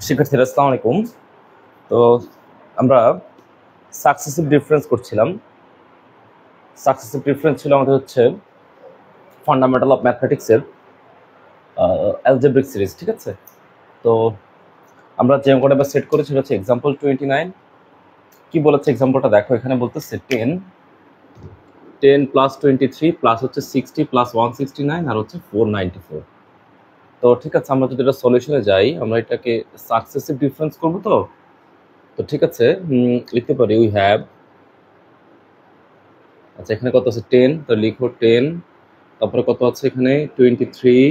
শিক্ষার্থীরা আসসালামু আলাইকুম। তো আমরা সাকসেসিভ ডিফারেন্স করছিলাম। সাকসেসিভ ডিফারেন্স ছিল আমাদের হচ্ছে ফান্ডামেন্টাল অফ ম্যাথমেটিক্সের অ্যালজেব্রিক সিরিজ, ঠিক আছে? তো আমরা যে অঙ্কটা এবার সেট করেছি হচ্ছে এক্সাম্পল 29। কি বলেছে এক্সাম্পলটা দেখো, এখানে বলতেছে 10 প্লাস 23 প্লাস হচ্ছে 60 প্লাস 169 আর হচ্ছে 494। তো ঠিক আছে, আমরা যদি এটা সলিউশনে যাই, আমরা এটাকে সাকসেসিভ ডিফারেন্স করবো। তো ঠিক আছে, লিখতে পারি উই হ্যাভ, আচ্ছা এখানে কত আছে 10, তো লিখো 10, তারপরে কত আছে এখানে 23,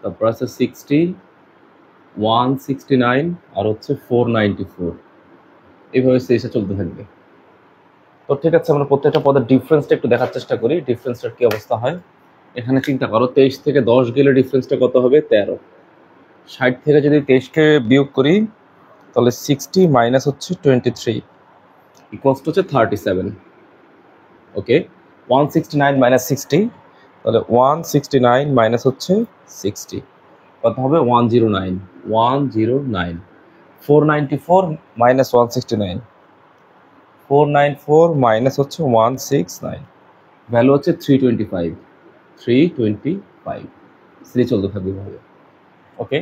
তারপর আছে 60, 169 আর হচ্ছে 494। এইভাবে সিরিজটা চলতে থাকবে। তো ঠিক আছে, আমরা প্রত্যেকটা পদের ডিফারেন্সটা একটু দেখার চেষ্টা করি, ডিফারেন্সটার কি অবস্থা হয়। এখানে চিন্তা করো 23 থেকে 10 গেলে ডিফারেন্সটা কত হবে 13। 60 থেকে যদি 23কে বিয়োগ করি তাহলে 60 মাইনাস হচ্ছে 23 ইকুয়ালস টু হচ্ছে 37। ওকে, 169 মাইনাস 60, তাহলে 169 মাইনাস হচ্ছে 60 কত হবে 109। 109 494 মাইনাস 169, 494 মাইনাস হচ্ছে 169, ভ্যালু হচ্ছে 325। 325 সিরিজ চলতে থাকবে ভাবে। ওকে,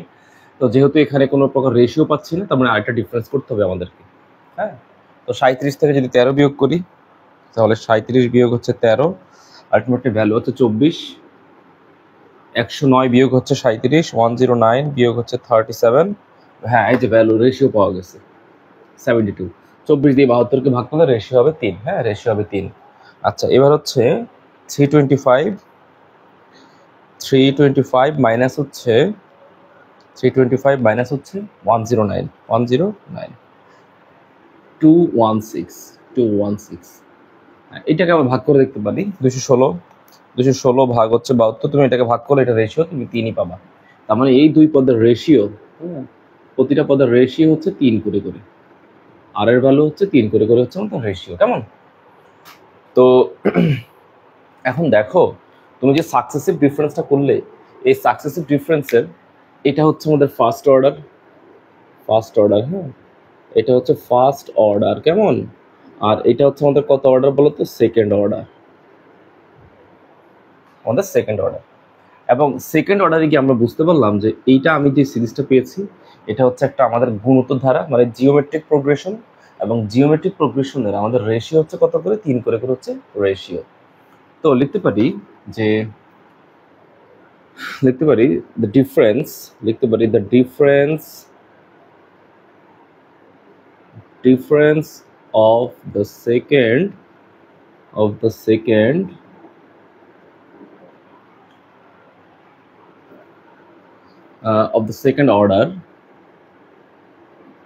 তো যেহেতু এখানে কোনো প্রকার রেশিও পাচ্ছি না, তার মানে আরেকটা ডিফারেন্স করতে হবে আমাদেরকে। হ্যাঁ, তো 37 থেকে যদি 13 বিয়োগ করি তাহলে 37 বিয়োগ হচ্ছে 13, আলটিমেটলি ভ্যালু হচ্ছে 24। 109 বিয়োগ হচ্ছে 37, 109 বিয়োগ হচ্ছে 37। হ্যাঁ, এই যে ভ্যালু রেশিও পাওয়া গেছে 72। 24 দিয়ে 72কে ভাগ করলে রেশিও হবে 3। হ্যাঁ, রেশিও হবে 3। আচ্ছা, এবার হচ্ছে 325 মাইনাস হচ্ছে 325 মাইনাস হচ্ছে 109, 109 216। এটাকে আমরা ভাগ করে দেখতে পারি 216 ভাগ হচ্ছে 72, তুমি এটাকে ভাগ করলে এটা রেশিও তুমি 3ই পাবা। তার মানে এই দুই পদের রেশিও, প্রতিটা পদের রেশিও হচ্ছে 3 করে করে, আর এর ভ্যালু হচ্ছে 3 করে করে হচ্ছে আমাদের রেশিও। কেমন? তো এখন দেখো, তুমি যে সাকসেসিভ ডিফারেন্সটা করলে, এই সাকসেসিভ ডিফারেন্সের এটা হচ্ছে আমাদের ফার্স্ট অর্ডার। হ্যাঁ, এটা হচ্ছে ফার্স্ট অর্ডার। কেমন? আর এটা হচ্ছে আমাদের কত অর্ডার বলো তো? Second order. আমাদের সেকেন্ড অর্ডার। এবং সেকেন্ড অর্ডারে গিয়ে আমরা বুঝতে পারলাম যে এইটা আমি যে সিরিজটা পেয়েছি এটা হচ্ছে একটা আমাদের গুণোত্তর ধারা, মানে জিওমেট্রিক প্রোগ্রেশন। এবং জিওমেট্রিক প্রোগ্রেশনের আমাদের রেশিও হচ্ছে কত করে? 3 করে করে হচ্ছে রেশিও। তো লিখতে পারি the difference, of the second order.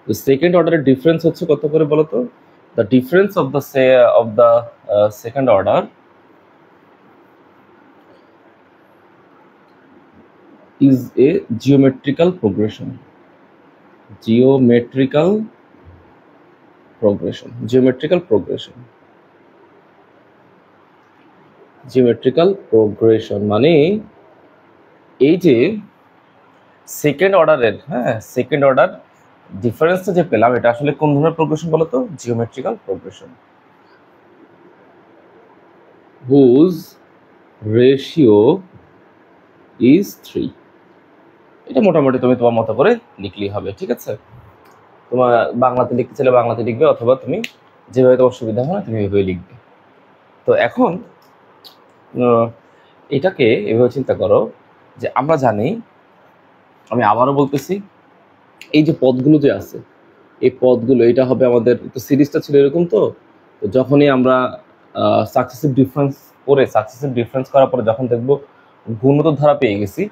The second order difference হচ্ছে কত করে বলো তো? The difference of the second order is a geometrical progression. Geometrical progression মানে এই যে সেকেন্ড অর্ডারের, সেকেন্ড অর্ডার ডিফারেন্সটা যে পেলাম, এটা আসলে কোন ধরনের প্রোগ্রেশন বলো তো? Geometrical progression, whose ratio is 3। এটা মোটামুটি তুমি তোমার মতো করে লিখলেই হবে, ঠিক আছে? তোমার বাংলাতে লিখতে চাইলে বাংলাতে লিখবে, অথবা তুমি যেভাবে তোমার সুবিধা হয় তুমি এভাবে লিখবে। তো এখন এটাকে এভাবে চিন্তা করো যে আমরা জানি, আমি আবারও বলতেছি, এই যে পদগুলো যে আছে, এই পদগুলো, এটা হবে আমাদের, তো সিরিজটা ছিল এরকম। তো যখনই আমরা সাকসেসিভ ডিফারেন্স করার পরে যখন দেখবো গুণোত্তর ধারা পেয়ে গেছি,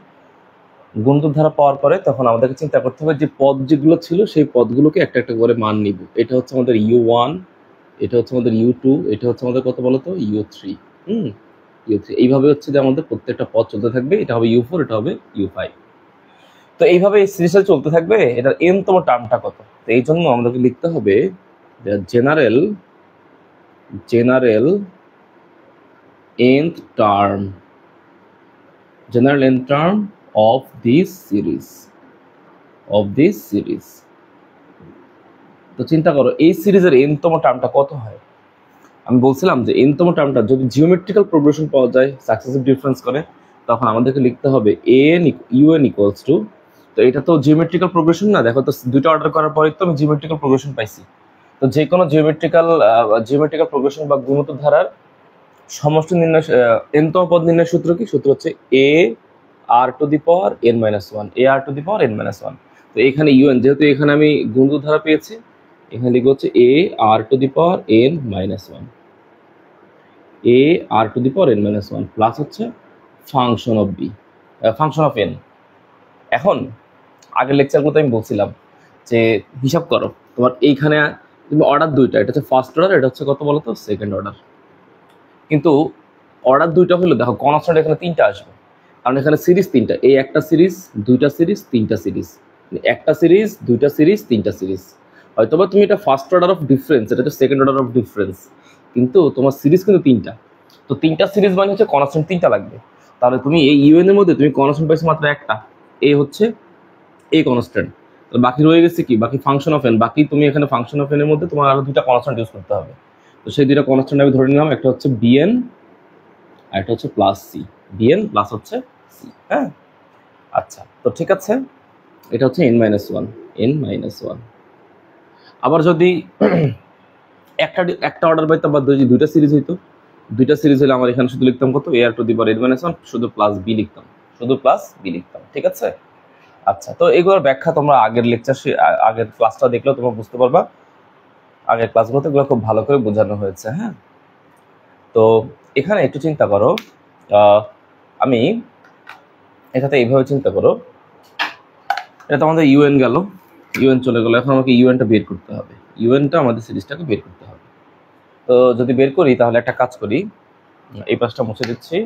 গুণোত্তর ধারা পাওয়ার পরে তখন আমাদেরকে চিন্তা করতে হবে যে পদ যেগুলো ছিল সেই পদগুলোকে একটা একটা করে মান নিব। এটা হচ্ছে আমাদের U1, এটা হচ্ছে আমাদের U2, এটা হচ্ছে আমাদের কত বলতো? U3। U3। এইভাবে হচ্ছে যে আমাদের প্রত্যেকটা পদ চলতে থাকবে। এটা হবে U4, এটা হবে U5। তো এইভাবে এই সিরিজটা চলতে থাকবে। এটার n-তম টার্মটা কত? তো এই জন্য আমাদেরকে লিখতে হবে যে general nth term of this series of this series. তো চিন্তা করো এই সিরিজের এনতম টার্মটা কত হয়। আমি বলছিলাম যে এনতম টার্মটা যদি জিওমেট্রিক্যাল প্রোগ্রেশন পাওয়া যায় সাকসেসিভ ডিফারেন্স করে, তখন আমাদেরকে লিখতে হবে ইউএন ইকুয়ালস টু, তো এটা তো জিওমেট্রিক্যাল প্রোগ্রেশন না, দেখো তো দুইটা অর্ডার করার পরে তো আমি জিওমেট্রিক্যাল প্রোগ্রেশন পাইছি। তো যে কোনো জিওমেট্রিক্যাল প্রোগ্রেশন বা গুণোত্তর ধারার সমষ্টি নির্ণয়, এনতম পদ নির্ণয় সূত্র কি? সূত্র হচ্ছে a r to the power n minus one, a r to the power n minus one. তো এখানে ইউএন, যেহেতু এখানে আমি গুণোত্তর ধারা পেয়েছি, এখানে লিখবো হচ্ছে a r to the power n minus one, a r to the power n minus one plus হচ্ছে function of b, function of n. এখন আগের লেকচারগুলোতে আমি বলছিলাম যে হিসাব করো তোমার এইখানে তুমি অর্ডার দুইটা, এটা হচ্ছে ফার্স্ট অর্ডার, এটা হচ্ছে কত বলো তো সেকেন্ড অর্ডার। কিন্তু অর্ডার দুইটা হলো, দেখো কনস্ট্যান্ট এখানে তিনটা আসবে, কারণ এখানে সিরিজ তিনটা, এই একটা সিরিজ, দুইটা সিরিজ, তিনটা সিরিজ, একটা সিরিজ, দুইটা সিরিজ, তিনটা সিরিজ। হয়তোবা তুমি এটা ফার্স্ট অর্ডার অফ ডিফারেন্স, এটা হচ্ছে সেকেন্ড অর্ডার অফ ডিফারেন্স, কিন্তু তোমার সিরিজ কিন্তু তিনটা। তো তিনটা সিরিজ মানে হচ্ছে কনস্ট্যান্ট তিনটা লাগবে। তাহলে তুমি এই ইউএন এর মধ্যে তুমি কনস্ট্যান্ট পাইছো মাত্র একটা, এই হচ্ছে এই কনস্ট্যান্ট। তো বাকি রয়ে গেছে কি? বাকি ফাংশন অফ এন। বাকি তুমি এখানে ফাংশন অফ এন এর মধ্যে তোমার আরো দুইটা কনস্ট্যান্ট ইউজ করতে হবে। তো সেই দুইটা কনস্ট্যান্ট আমি ধরে নিলাম, একটা হচ্ছে বিএন আর একটা হচ্ছে প্লাস সি, বিএন প্লাস হচ্ছে সি। হ্যাঁ, আচ্ছা, তো ঠিক আছে, এটা হচ্ছে N minus one, N minus one. আবার যদি একটা অর্ডার পাইতাম বা দুইটা সিরিজ হইতো, দুইটা সিরিজ হলে আমার এখানে শুধু লিখতাম কত, a r to the power n minus one, শুধু প্লাস বি লিখতাম, শুধু প্লাস বি লিখতাম। ঠিক আছে, আচ্ছা, তো এগুলোর ব্যাখ্যা তোমরা আগের আগের ক্লাসটা দেখলেও তোমরা বুঝতে পারবা। আগের ক্লাসগুলোতে এগুলো খুব ভালো করে বোঝানো হয়েছে। হ্যাঁ, তো এখানে একটু চিন্তা করো, আমি এটাতে এইভাবে চিন্তা করো, এটা তো আমাদের ইউএন গেল, ইউএন চলে গেল, এখন আমাকে ইউএনটা বের করতে হবে, ইউএনটা আমাদের সিরিজটাকে বের করতে হবে। তো যদি বের করি তাহলে একটা কাজ করি, এই পাশটা মুছে দিচ্ছি।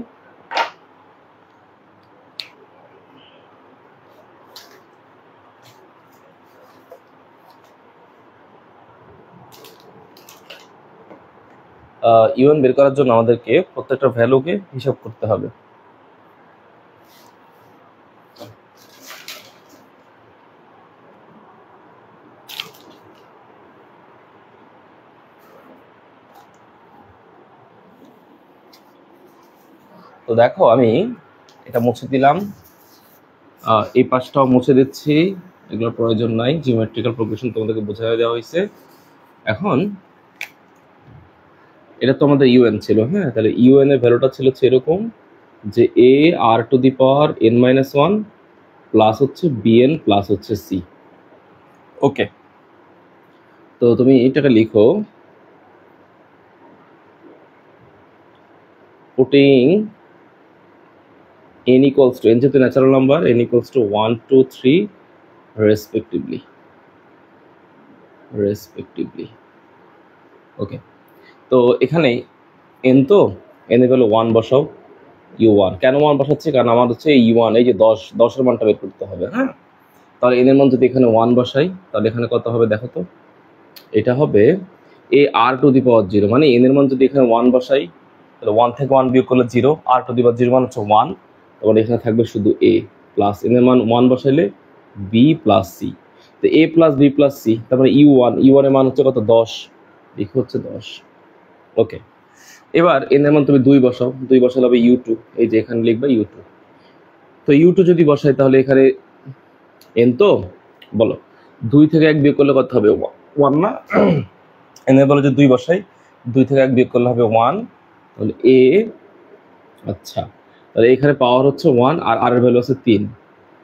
ইউএন বের করার জন্য আমাদেরকে প্রত্যেকটা ভ্যালুকে হিসাব করতে হবে। তো দেখো আমি এটা মুছে দিলাম, এই পাশটাও মুছে দিচ্ছি, এগুলোর প্রয়োজন নাই, জিওমেট্রিক্যাল প্রোগ্রেশন তোমাদেরকে বোঝাই দেওয়া হয়েছে। এখন এটা তো আমাদের ইউএন ছিল, হ্যাঁ, তাহলে ইউএন এর ভ্যালুটা ছিল এরকম যে a r to the power n minus one plus হচ্ছে বিএন প্লাস হচ্ছে সি। ওকে, তো তুমি এটাকে লিখো, putting n equals to, n যেহেতু natural number, n equals to 1 2 3 respectively. Okay, তো এখানে n, তো n এর ভ্যালু 1 বসাও, u1। কেন 1 বসাচ্ছি? কারণ আমার হচ্ছে u1, এই যে 10 এর মানটা বের করতে হবে। হ্যাঁ, তাহলে n এর মান যদি এখানে 1 বসাই তাহলে এখানে কত হবে দেখো তো, এটা হবে a r টু দি পাওয়ার 0, মানে n এর মান যদি এখানে 1 বসাই তাহলে 1 থেকে 1 বিয়োগ করলে 0, r টু দি পাওয়ার 0 মানে হচ্ছে 1, তারপরে এখানে থাকবে শুধু a প্লাস n এর মান 1 বসাইলে b প্লাস c, তো a plus b plus c, তারপরে u1 এর মান হচ্ছে কত 10, দেখো হচ্ছে 10। ওকে, এবার n এর মান তুমি 2 বসাও, 2 বসালে হবে u2, এই যে এখানে লিখবা u2। তো u2 যদি বসাই তাহলে এখানে n, তো বলো 2 থেকে 1 বিয়োগ করলে কত হবে 1 না, n এর বলে যে 2 বসাই, 2 থেকে 1 বিয়োগ করলে হবে 1, তাহলে a, আচ্ছা, তাহলে এখানে পাওয়ার হচ্ছে 1 আর r এর ভ্যালু আছে 3,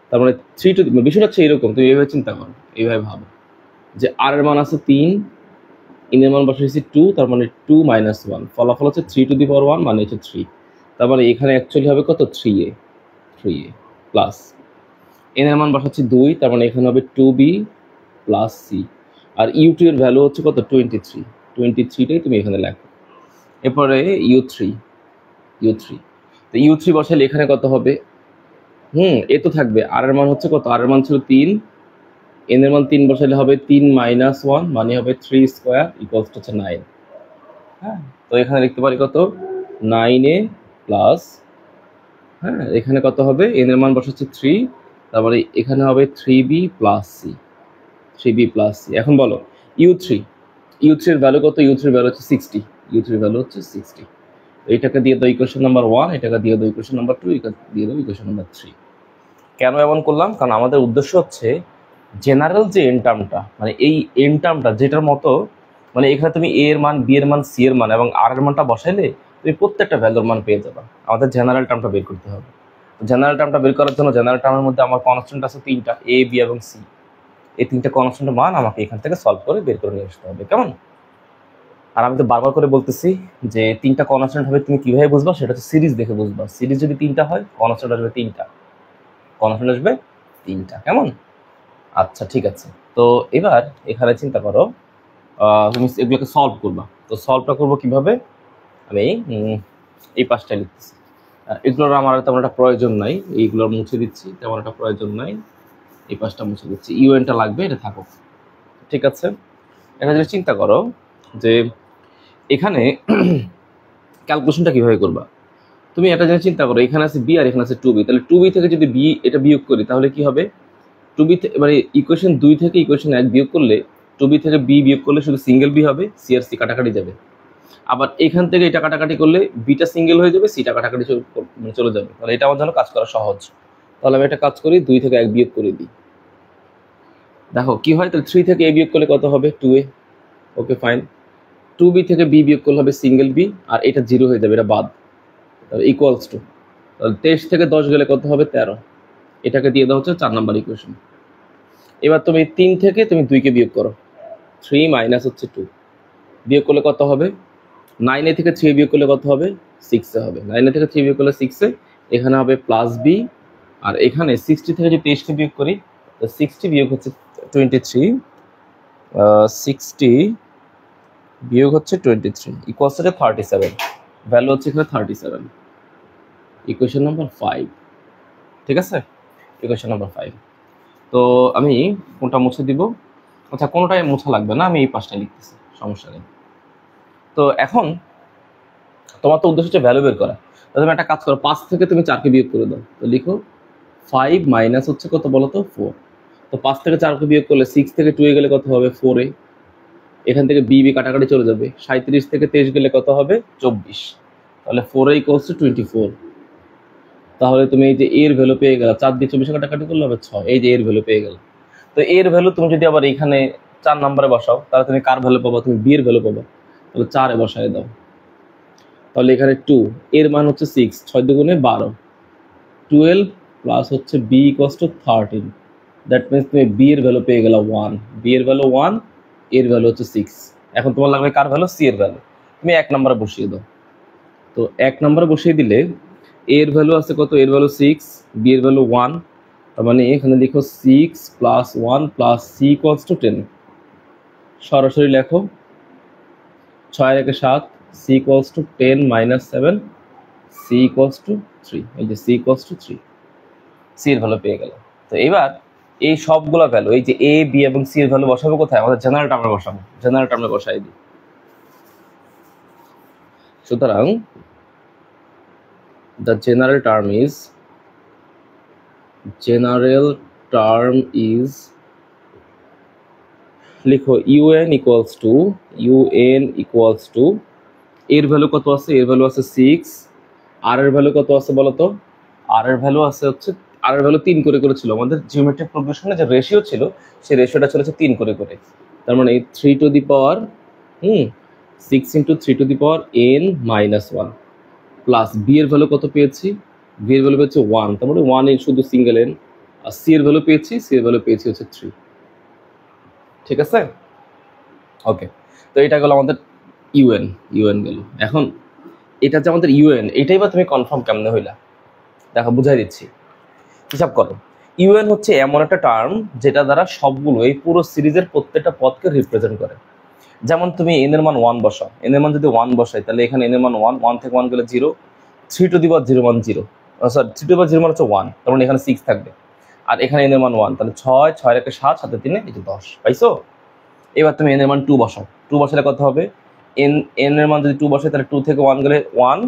তার মানে 3 টু, বিষয়টা হচ্ছে এরকম, তুমি এইভাবে চিন্তা করো, এইভাবে ভাবো যে r এর মান আছে 3, n এর মান বসাইছি 2, তার মানে 2 মাইনাস 1, ফলাফল হচ্ছে 3 টু দি পাওয়ার 1 মানে হচ্ছে 3, তার মানে এখানে অ্যাকচুয়ালি হবে কত 3a প্লাস n এর মান বসাচ্ছি 2, তার মানে এখানে হবে 2b প্লাস c, আর u2 এর ভ্যালু হচ্ছে কত 23টাই তুমি এখানে লেখো। এরপরে u3, তো u3 বসালে এখানে কত হবে, এ তো থাকবে, r এর মান হচ্ছে কত, r এর মান ছিল 3, n এর মান 3 বসালে হবে 3 মাইনাস 1 মানে হবে 3 স্কয়ার ইকুয়ালস টু হচ্ছে 9। হ্যাঁ, তো এখানে লিখতে পারি কত 9a প্লাস, হ্যাঁ, এখানে কত হবে, n এর মান বসাচ্ছি 3, তারপরে এখানে হবে 3b plus C, 3b plus C. এখন বলো u3 এর ভ্যালু কত? u3 এর ভ্যালু হচ্ছে 60, u3 এর ভ্যালু হচ্ছে 60। এইটাকে দিয়ে দাও ইকুয়েশন নাম্বার 1, এটাকে দিয়ে দাও ইকুয়েশন নাম্বার 2, এটা দিয়ে দাও ইকুয়েশন নাম্বার 3। কেন এমন করলাম? কারণ আমাদের উদ্দেশ্য হচ্ছে জেনারেল যে এন টার্মটা, মানে এই এন টার্মটা যেটার মতো, মানে এখানে তুমি এ এর মান, বি এর মান, সি এর মান এবং আর এর মানটা বসাইলে তুমি প্রত্যেকটা ভ্যালুর মান পেয়ে যাবে। আমাদের জেনারেল টার্মটা বের করতে হবে। জেনারেল টার্মটা বের করার জন্য জেনারেল টার্মের মধ্যে আমার কনস্ট্যান্ট আছে 3টা, এ, বি এবং সি। এই 3টা কনস্ট্যান্টের মান আমাকে এখান থেকে সলভ করে বের করে নিয়ে আসতে হবে, কেমন? আর আমি তো বারবার করে বলতেছি যে 3টা কনস্ট্যান্ট হবে, তুমি কিভাবে বুঝবা? সেটা হচ্ছে সিরিজ দেখে বুঝবা। সিরিজ যদি 3টা হয়, কনস্ট্যান্ট আসবে 3টা, কনস্ট্যান্ট আসবে 3টা, কেমন? আচ্ছা ঠিক আছে। তো এবার এখানে চিন্তা করো, তুমি এগুলোকে সলভ করবা। তো সলভটা করবো কিভাবে? আমি এই পাশটা লিখতেছি। এগুলোর আমার তেমন একটা প্রয়োজন নাই, এইগুলোর মুছে দিচ্ছি, তেমন একটা প্রয়োজন নাই। এই পাশটা মুছে দিচ্ছি, ইউএনটা লাগবে, এটা থাকুক, ঠিক আছে। এটা যদি চিন্তা করো যে এখানে ক্যালকুলেশনটা কিভাবে করবা, তুমি এটা যদি চিন্তা করো, এখানে আছে বি আর এখানে আছে 2b, তাহলে 2b থেকে যদি বি এটা বিয়োগ করি তাহলে কি হবে? 2b মানে ইকুয়েশন 2 থেকে ইকুয়েশন 1 বিয়োগ করলে 2b থেকে বি বিয়োগ করলে শুধু সিঙ্গেল বি হবে, সি আর সি কাটাকাটি যাবে। আবার এখান থেকে এটা কাটাকাটি করলে বিটা সিঙ্গেল হয়ে যাবে, সিটা কাটাকাটি চলে যাবে। তাহলে এটা আমার জন্য কাজ করা সহজ। তাহলে আমি একটা কাজ করি, 2 থেকে 1 বিয়োগ করে দিই। দেখো কি হয়, তাহলে 3 থেকে এ বিয়োগ করলে কত হবে? 2a। Okay fine. 2b থেকে বি বিয়োগ করলে হবে সিঙ্গেল বি, আর এটা 0 হয়ে যাবে, এটা বাদ। তাহলে ইকুয়ালস টু, তাহলে 23 থেকে 10 গেলে কত হবে? 13। এটাকে দিয়ে দেওয়া হচ্ছে 4 নাম্বার ইকুয়েশন। এবার তুমি 3 থেকে তুমি 2 কে বিয়োগ করো, 3 মাইনাস হচ্ছে 2, বিয়োগ করলে কত হবে? 9 থেকে 3 বিয়োগ করলে কত হবে? 6 এ হবে। 9 থেকে 3 বিয়োগ করলে 6 এ, এখানে হবে প্লাস বি, আর এখানে 60 থেকে যদি 23 কে বিয়োগ করি, তো 60 বিয়োগ হচ্ছে 23, 60 বিয়োগ হচ্ছে 23 ইকুয়ালস টু 37। ভ্যালু হচ্ছে এখানে 37, ইকুয়েশন নাম্বার 5, ঠিক আছে, ইকুয়েশন নাম্বার 5। তো আমি কোনটা মুছে দিব? আচ্ছা কোনোটাই মোছা লাগবে না, আমি এই পাশটা লিখতেছি, সমস্যা নেই। তো এখন তোমার তো উদ্দেশ্য হচ্ছে ভ্যালু বের করা। তো তুমি একটা কাজ করো, 5 থেকে তুমি 4 কে বিয়োগ করে দাও। তো লিখো 5 মাইনাস হচ্ছে কত বলো তো? 4। তো 5 থেকে 4 কে বিয়োগ করলে 6 থেকে 2 এ গেলে কত হবে? 4a। এখান থেকে বি বি কাটাকাটি চলে যাবে, 37 থেকে 23 গেলে কত হবে? 24। তাহলে 4a ইকুয়ালস টু 24। তাহলে তুমি এই যে এর ভ্যালু পেয়ে গেল, 4 দিয়ে 24 কাটাকাটি করলে হবে 6, এই যে এর ভ্যালু পেয়ে গেল। তো এর ভ্যালু তুমি যদি আবার এখানে 4 নম্বরে বসাও, তাহলে তুমি কার ভ্যালু পাবা? তুমি বি এর ভ্যালু পাবা। তাহলে 4 এ বসায় দাও। তাহলে এখানে 2 এর মান হচ্ছে 6, 6 দুগুণে 12, 12 প্লাস হচ্ছে B equals to 13। That means তুমি বি এর ভ্যালু পেয়ে গেল 1, বি এর ভ্যালু 1, এর ভ্যালু হচ্ছে 6। এখন তোমার লাগবে কার ভ্যালু? সি এর ভ্যালু। তুমি 1 নম্বরে বসিয়ে দাও। তো 1 নম্বরে বসিয়ে দিলে এর ভ্যালু আছে কত? এর ভ্যালু 6, বি এর ভ্যালু 1, তার মানে এখানে লিখো 6 plus 1 plus C equals to 10। সরাসরি লেখো 6 এর 7, C equals to 10 minus 7, C equals to 3। এই যে সি ইকুয়ালস টু 3, সি এর ভ্যালু পেয়ে গেল। তো এবার এই সবগুলো ভ্যালু, এই যে এ বি এবং সি এর ভ্যালু বসাবো কোথায়? আমাদের জেনারেল টার্মে বসাবো, জেনারেল টার্মে বসাই দিই। সুতরাং the general term is লিখো un equals to এর ভ্যালু কত আছে? এর ভ্যালু আছে 6, আর এর ভ্যালু কত আছে বলো তো? আর এর ভ্যালু আছে হচ্ছে, আর এর ভ্যালু 3 করে করে ছিল। আমাদের জিওমেট্রিক প্রোগ্রেশনে যে রেশিও ছিল, সেই রেশিওটা চলেছে 3 করে করে। তার মানে 3 to the power 6 into 3 to the power n minus 1 plus B এর ভ্যালু কত পেয়েছি? বি এর ভ্যালু পেয়েছি 1, তার মানে 1 এর শুধু সিঙ্গেল এন। আর সি এর ভ্যালু পেয়েছি, সি এর ভ্যালু পেয়েছি হচ্ছে 3, ঠিক আছে, ওকে। তো এটা গেল আমাদের ইউএন গেল। এখন এটা যে আমাদের ইউএন, এটাই বা তুমি কনফার্ম কেমনে হইলা? দেখো বুঝাই দিচ্ছি, হিসাব করো। ইউএন হচ্ছে এমন একটা টার্ম যেটা দ্বারা সবগুলো, এই পুরো সিরিজের প্রত্যেকটা পদকে রিপ্রেজেন্ট করে। যেমন তুমি এন এর মান 1 বসাও, এন এর মান যদি 1 বসাই, তাহলে এখানে এন এর মান 1, 1 থেকে 1 গেলে 0, 3 টু দি পাওয়ার 0 মান 0, সরি 3 টু দি পাওয়ার 0 মান হচ্ছে 1, তার মানে এখানে 6 থাকবে। আর এখানে এন এর মান 1, তাহলে 6, 6 এর 7, 7 এর 3 এই যে 10, পাইছো? এবার তুমি এন এর মান 2 বসাও, 2 বসালে কত হবে? এন এর মান যদি 2 বসাই, তাহলে 2 থেকে 1 গেলে 1,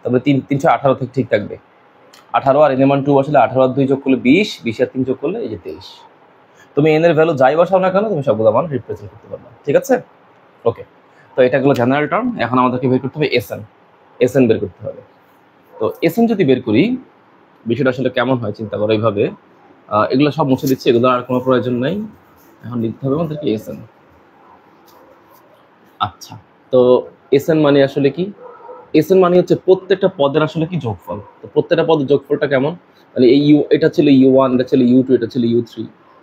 তারপরে 3 318 থেকে ঠিক থাকবে। 18 আর n এর মান 2 বসালে 18 আর 2 যোগ করলে 20, 20 আর 3 যোগ করলে এই যে 23। তুমি n এর ভ্যালু যাই বসাও না কেন তুমি সবগুলো মান রিপ্রেজেন্ট করতে পারবে, ঠিক আছে? ওকে, তো এটা হলো জেনারেল টার্ম। এখন আমাদেরকে বের করতে হবে এসএন বের করতে হবে। তো এসএন যদি বের করি বিষয়টা আসলে কেমন হয় চিন্তা করো এইভাবে। এগুলো সব মুছে দিচ্ছি, এগুলো আর কোনো প্রয়োজন নাই। এখন লিখতে হবে আমাদেরকে এসএন। আচ্ছা, তো এসএন মানে আসলে কি? এসএন মানে হচ্ছে প্রত্যেকটা পদের আসলে কি যোগফল। তো প্রত্যেকটা পদের যোগফলটা কেমন, মানে এই এটা ছিল u1, এটা ছিল u2, এটা ছিল u3,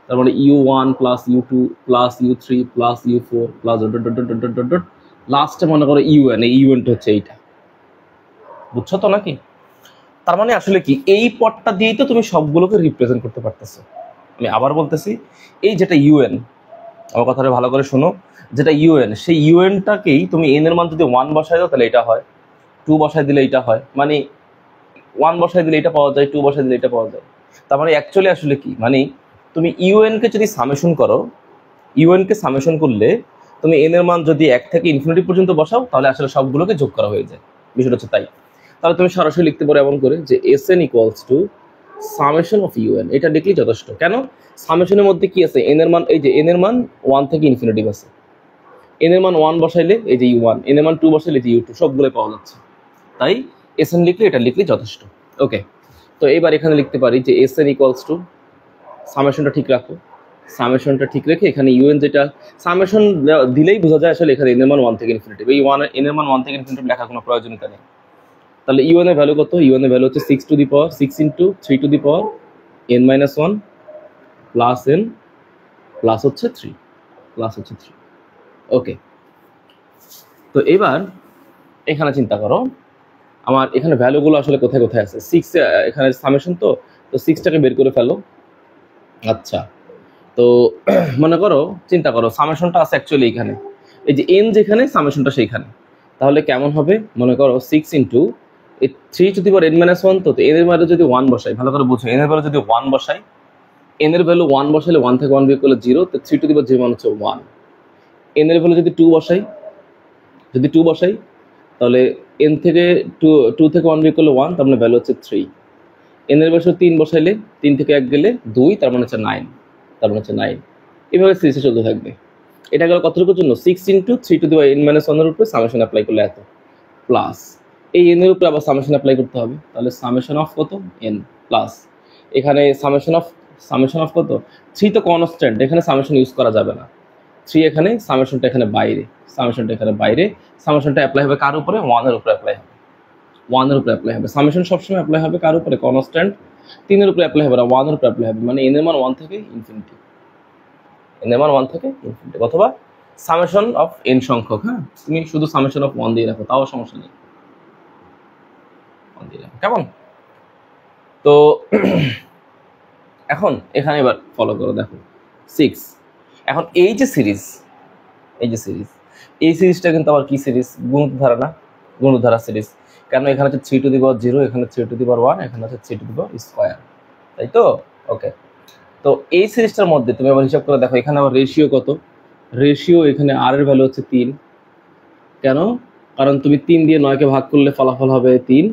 তার মানে u1 plus u2 plus u3 plus u4 plus dot লাস্টে মনে করো un, এই un-টা হচ্ছে এইটা, বুঝছো তো নাকি? তার মানে আসলে কি এই পদটা দিয়েই তো তুমি সবগুলোকে রিপ্রেজেন্ট করতে পারতেছো। আমি আবার বলতেছি, এই যেটা un, আমার কথাটা ভালো করে শোনো, যেটা un, সেই un-টাকেই তুমি n এর মান যদি 1 বসায় দাও তাহলে এটা হয়, 2 বসায় দিলে এটা হয়, মানে 1 বসায় দিলে এটা পাওয়া যায়, 2 বসায় দিলে এটা পাওয়া যায়। তার মানে অ্যাকচুয়ালি আসলে কি, মানে তুমি un-কে যদি সামেশন করো, un-কে সামেশন করলে তুমি n এর মান যদি 1 থেকে ইনফিনিটি পর্যন্ত বসাও তাহলে আসলে সবগুলোকে যোগ করা হয়ে যায়। বিষয়টা হচ্ছে তাই। তাহলে তুমি সরাসরি লিখতে পারো এমন করে যে Sn equals to summation of un, এটা লিখলেই যথেষ্ট। কেন? সামেশনের মধ্যে কি আছে, n এর মান, এই যে n এর মান 1 থেকে ইনফিনিটি আছে, n এর মান 1 বসাইলে এই যে u1, n এর মান 2 বসাইলে এই যে u2, সবগুলোই পাওয়া যাচ্ছে। তাই Sn লিখলে এটা লিখলেই যথেষ্ট। ওকে, তো এবার এখানে লিখতে পারি যে Sn ইকুয়ালস টু, সামেশনটা ঠিক রাখো, সামেশনটা ঠিক রেখে এখানে un, যেটা সামেশন দিলেই বোঝা যায় আসলে এখানে n এর মান 1 থেকে ইনফিনিটি, এই n এর মান 1 থেকে ইনফিনিটি লেখার কোনো প্রয়োজনীয়তা নেই। তাহলে un এর ভ্যালু কত? un এর ভ্যালু হচ্ছে 6 two the power 6 into 3 to the power n minus 1 plus n plus হচ্ছে 3। ওকে, তো এবার এখানে চিন্তা করো আমার এখানে ভ্যালুগুলো আসলে কোথায় কোথায় আছে। 6 এখানে সামেশন, তো 6টাকে বের করে ফেলো। আচ্ছা, তো মনে করো চিন্তা করো সামেশনটা আছে অ্যাকচুয়ালি এখানে, এই যে n যেখানে সামেশনটা সেইখানে, তাহলে কেমন হবে মনে করো 6 into 3 to the power n minus 1, তো n এর ভ্যালু যদি 1 বসাই, ভালো করে বুঝো, n এর ভ্যালু যদি 1 বসাই, n এর ভ্যালু 1 বসালে 1 থেকে 1 বিয়োগ করলে 0, তো 3 টু দি পাওয়ার 0 মান হচ্ছে 1। n এর ভ্যালু যদি 2 বসাই, তাহলে n থেকে 2 থেকে 1 বিয়োগ করলে 1, তার মানে ভ্যালু হচ্ছে 3। n এর ভ্যালু 3 বসাইলে 3 থেকে 1 গেলে 2, তার মানে হচ্ছে 9, এভাবে সিরিজে চলতে থাকবে। এটা গেল কতটুকুর জন্য, 6 into 3 to the power n minus 1 এর উপরে সামেশন অ্যাপ্লাই করলে এত, প্লাস এই n এর উপরে আবার সামেশন অ্যাপ্লাই করতে হবে, তাহলে সামেশন অফ কত n, প্লাস এখানে সামেশন অফ কত, 3 তো কনস্ট্যান্ট, এখানে সামেশন ইউজ করা যাবে না, 3 এখানে, সামেশনটা এখানে বাইরে, সামেশনটা অ্যাপ্লাই হবে কার উপরে, 1 এর উপরে অ্যাপ্লাই হবে, সামেশন সবসময় অ্যাপ্লাই হবে কার উপরে, কনস্ট্যান্ট 3 এর উপরে অ্যাপ্লাই হবে না, 1 এর উপরে অ্যাপ্লাই হবে, মানে n এর মান 1 থেকে ইনফিনিটি, অথবা সামেশন অফ n সংখ্যক। হ্যাঁ, তুমি শুধু সামেশন অফ 1 দিয়ে রাখো, তাও সমস্যা নেই, 1 দিয়ে রাখো, কেমন? তো এখন এখানে এবার ফলো করো, দেখো 6, এখন এই যে সিরিজ, এই সিরিজটা কিন্তু আবার কি সিরিজ, গুণধারা না, গুণধারা সিরিজ। কেন? এখানে হচ্ছে 3 টু দি পাওয়ার 0, এখানে 3 টু দি পাওয়ার 1, এখানে হচ্ছে 3 টু দি পাওয়ার স্কয়ার, তাই তো? ওকে, তো এই সিরিজটার মধ্যে তুমি আবার হিসাব করে দেখো, এখানে আবার রেশিও কত, এখানে r এর ভ্যালু হচ্ছে 3। কেন? কারণ তুমি 3 দিয়ে 9 কে ভাগ করলে ফলাফল হবে 3,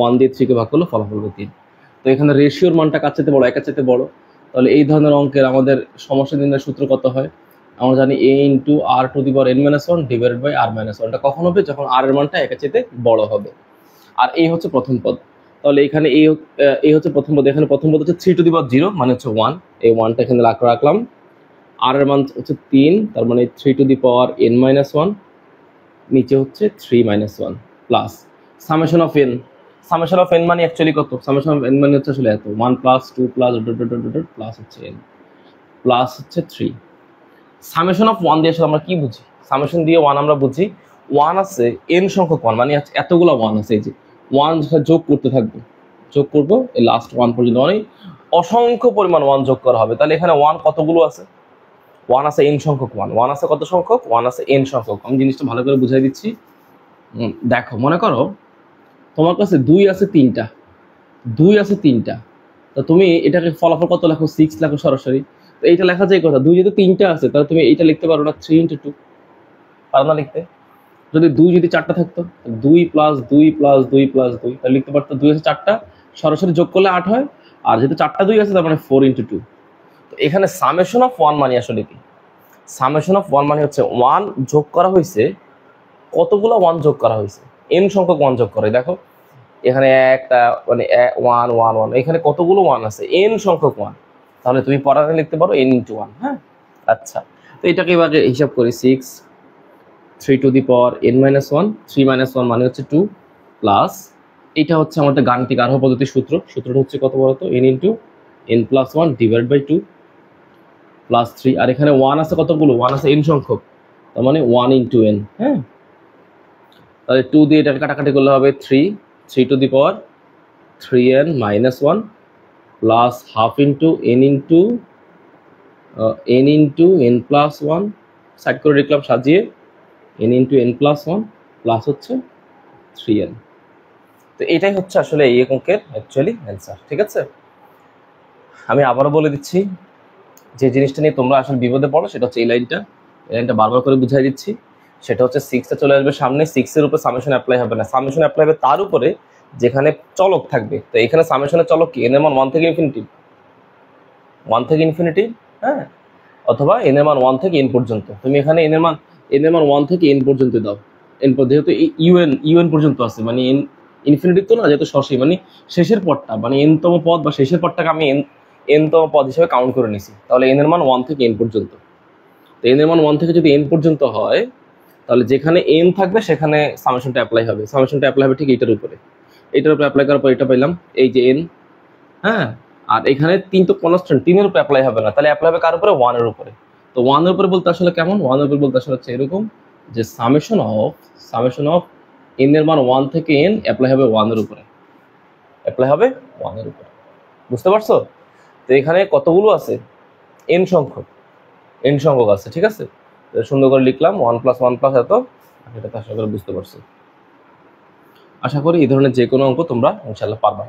1 দিয়ে 3 কে ভাগ করলে ফলাফল হবে 3। তো এখানে রেশিওর মানটা কার চাইতে বড়, একের চাইতে বড়। তাহলে এই ধরনের অঙ্কের আমাদের সমস্যা নির্ণয়ের সূত্র কত হয়, আমরা জানি a into r to the power n minus 1 divided by r minus 1। এটা কখন হবে, যখন r এর মানটা একের চাইতে বড় হবে। আর এই হচ্ছে প্রথম পদ, তাহলে এখানে এই হচ্ছে প্রথম পদ, এখানে প্রথম পদ হচ্ছে 3 টু দি পাওয়ার 0 মানে হচ্ছে 1, এই 1টা এখানে রাখলাম, r এর মান হচ্ছে 3, তার মানে 3 to the power n minus 1, নিচে হচ্ছে 3 minus 1 plus summation of n মানে অ্যাকচুয়ালি কত, সামেশন অফ n মানে হচ্ছে আসলে এত, 1 প্লাস 2 প্লাস প্লাস হচ্ছে n প্লাস হচ্ছে 3। সামেশন অফ 1 দিয়ে আসলে আমরা কি বুঝি, সামেশন দিয়ে 1 আমরা বুঝি 1 আছে n সংখ্যক 1, মানে এতগুলো 1 আছে, এই যে 1 যোগ করতে থাকবো, যোগ করবো এই লাস্ট 1 পর্যন্ত, মানে অসংখ্য পরিমাণ 1 যোগ করা হবে। তাহলে এখানে 1 কতগুলো আছে, 1 আছে n সংখ্যক 1 আছে কত সংখ্যক, 1 আছে n সংখ্যক। আমি জিনিসটা ভালো করে বুঝাই দিচ্ছি, দেখো মনে করো তোমার কাছে 2 আছে 3টা, তো তুমি এটাকে ফলাফল কত লেখো, 6 লেখো সরাসরি। তো এইটা লেখা যায় কথা, 2 যেহেতু 3টা আছে তাহলে তুমি এইটা লিখতে পারো না 3 ইন্টু 2, পারো না লিখতে? যদি 2 যদি 4টা থাকতো, 2 প্লাস 2 প্লাস 2 প্লাস 2, তাহলে লিখতে পারতো 2 আছে 4টা, সরাসরি যোগ করলে 8 হয়, আর যেহেতু 4টা 2 আছে তার মানে 4 × 2। তো এখানে সামেশন অফ 1 মানে আসলে কি? সামেশন অফ 1 মানে হচ্ছে 1 যোগ করা হয়েছে, কতগুলো 1 যোগ করা হয়েছে, n সংখ্যক 1 যোগ করে। দেখো এখানে একটা মানে 1 1 1, এখানে কতগুলো 1 আছে, n সংখ্যক 1। তাহলে তুমি পড়াতে লিখতে পারো n × 1। হ্যাঁ, আচ্ছা, তো এটাকে এবার হিসাব করি। 6 3 টু দি পাওয়ার n - 1, 3 - 1 মানে হচ্ছে 2, প্লাস এটা হচ্ছে আমাদের গাণিতিক আরোহ পদ্ধতির সূত্রটা হচ্ছে কত বলতো, n × n + 1 divide by 2 plus 3। আর এখানে 1 আছে কতগুলো, 1 আছে n সংখ্যক, তার মানে 1 × n। হ্যাঁ, তাহলে 2 দিয়ে এটা কাটাকাটি করলে হবে 3 to the power 3n - 1 plus half into n × n + 1, side করে লিখলাম সাজিয়ে, n × n + 1 প্লাস হচ্ছে 3n। তো এটাই হচ্ছে আসলে এই অঙ্কের অ্যাকচুয়ালি অ্যান্সার। ঠিক আছে, আমি আবারও বলে দিচ্ছি, যে জিনিসটা নিয়ে তোমরা আসলে বিপদে পড়ো সেটা হচ্ছে এই লাইনটা বারবার করে বুঝাই দিচ্ছি। সেটা হচ্ছে 6টা চলে আসবে সামনে, 6-এর উপর সামেশন অ্যাপ্লাই হবে না, সামেশন অ্যাপ্লাই হবে তার উপরে যেখানে চলক থাকবে। তো এখানে সামেশনের চলক কি, n এর মান 1 থেকে ইনফিনিটি, 1 থেকে ইনফিনিটি, হ্যাঁ, অথবা n এর মান 1 থেকে n পর্যন্ত। তুমি এখানে n এর মান 1 থেকে n পর্যন্ত দাও, যেহেতু un পর্যন্ত আছে, মানে n ইনফিনিটি তো না, যেহেতু সসীম মানে শেষের পদটা, মানে n তম পদ বা শেষের পদটাকে আমি n তম পদ হিসেবে কাউন্ট করে নিছি। তাহলে n এর মান 1 থেকে n পর্যন্ত। তো n এর মান 1 থেকে যদি n পর্যন্ত হয়, তাহলে যেখানে n থাকবে সেখানে সামেশনটা অ্যাপ্লাই হবে। সামেশনটা অ্যাপ্লাই হবে ঠিক এটার উপরে অ্যাপ্লাই করার পর এটা পেলাম, এই যে n। হ্যাঁ, আর এখানে 3 তো কনস্ট্যান্ট, 3-এর উপরে অ্যাপ্লাই হবে না, তাহলে অ্যাপ্লাই হবে কার উপরে, 1 এর উপরে। তো 1 এর উপরে বলতে আসলে কেমন, 1 এর উপরে বলতে আসলে হচ্ছে এরকম যে সামেশন অফ n এর মান 1 থেকে n অ্যাপ্লাই হবে 1 এর উপরে, বুঝতে পারছো? তো এখানে কতগুলো আছে, n সংখ্যক আছে। ঠিক আছে, সুন্দর করে লিখলাম 1 + 1 + এত। এটা তো আশা করি বুঝতে পারছো। আশা করি এই ধরনের যে কোনো অঙ্ক তোমরা ইনশাআল্লাহ পারবা।